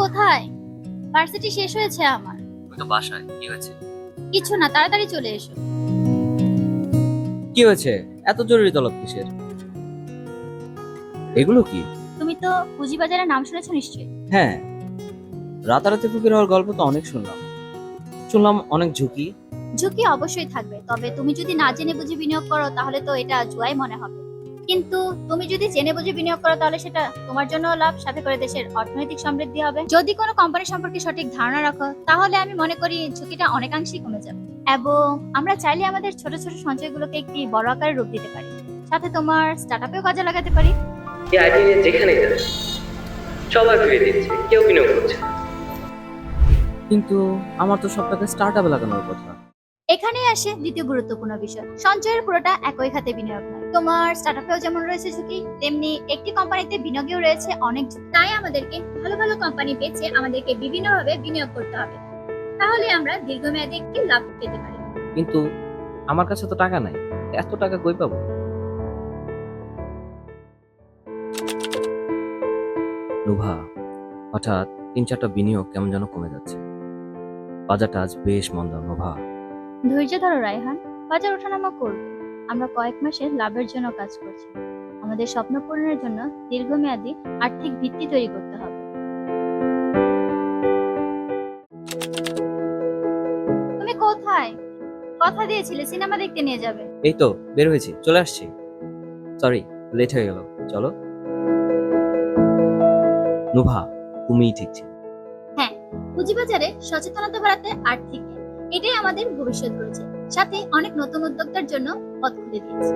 কোথায়? ভার্সিটি শেষ হয়েছে আমার। আমি তো বাসায়। কি হয়েছে? কিছু না, তাড়াতাড়ি চলে এসো। কি হয়েছে? এত জরুরি তলব কিসের? এগুলো কি? তুমি তো পুঁজিবাজারের নাম শুনেছো নিশ্চয়ই। হ্যাঁ, রাতারাতি ফকির হওয়ার গল্প তো অনেক শুনলাম। শুনলাম অনেক ঝুঁকি। ঝুঁকি অবশ্যই থাকবে, তবে তুমি যদি না জেনে বুঝে বিনিয়োগ করো তাহলে তো এটা জুয়াই মনে হবে। কিন্তু তুমি যদি জেনে বুঝে বিনিয়োগ করো তাহলে সেটা তোমার জন্য লাভ, সাথে করে দেশের অর্থনৈতিক সমৃদ্ধি হবে। যদি কোনো কোম্পানি সম্পর্কে সঠিক ধারণা রাখো তাহলে আমি মনে করি ঝুঁকিটা অনেকাংশেই কমে যাবে। এবং আমরা চাইলে আমাদের ছোট ছোট সঞ্চয়গুলোকে একটি বড় আকারে রূপ দিতে পারি, সাথে তোমার স্টার্টআপেও কাজে লাগাতে পারি। এই আইডি নিয়ে যেখানেই যাচ্ছে সবাই ফিরে দিচ্ছে, কেউ বিনিয়োগ করছে না। কিন্তু আমার তো সব টাকা স্টার্টআপে লাগানোর কথা। এখানেই আসে দ্বিতীয় গুরুত্বপূর্ণ বিষয়, সঞ্চয়ের পুরোটা একই খাতে বিনিয়োগ নয়। তোমার স্টার্টআপেও যেমন রয়েছে ঝুঁকি, তেমনি একটি কোম্পানিতে বিনিয়োগেও রয়েছে অনেক ঝুঁকি। তাই আমাদেরকে ভালো ভালো কোম্পানি বেছে আমাদেরকে বিভিন্নভাবে বিনিয়োগ করতে হবে, তাহলে আমরা দীর্ঘমেয়াদে একটি লাভ পেতে পারি। কিন্তু আমার কাছে তো টাকা নাই, এত টাকা কই পাবো? নুভা, হঠাৎ 3-4টা বিনিয়োগ কেমন যেন কমে যাচ্ছে। বাজারটা আজ বেশ মন্দা নোভা। ধৈর্য ধরো রায়হান, বাজার ওঠানামা করবে। আমরা কয়েক মাসের লাভের জন্য কাজ করছি। আমাদের স্বপ্ন পূরণের জন্য দীর্ঘমেয়াদী আর্থিক ভিত্তি তৈরি করতে হবে। তুমি কোথায়? কথা দিয়েছিলে সিনেমা দেখতে নিয়ে যাবে। এই তো বের হয়েছি, চলে আসছি। সরি, লেট হয়ে গেল। চলো। নুভা, তুমিই ঠিক ছিলে। হ্যাঁ, পুঁজিবাজারে সচেতনতা বাড়াতে আর্থিক জ্ঞান, এটাই আমাদের ভবিষ্যৎ করেছে, সাথে অনেক নতুন উদ্যোক্তার জন্য পথ খুলে দিয়েছে।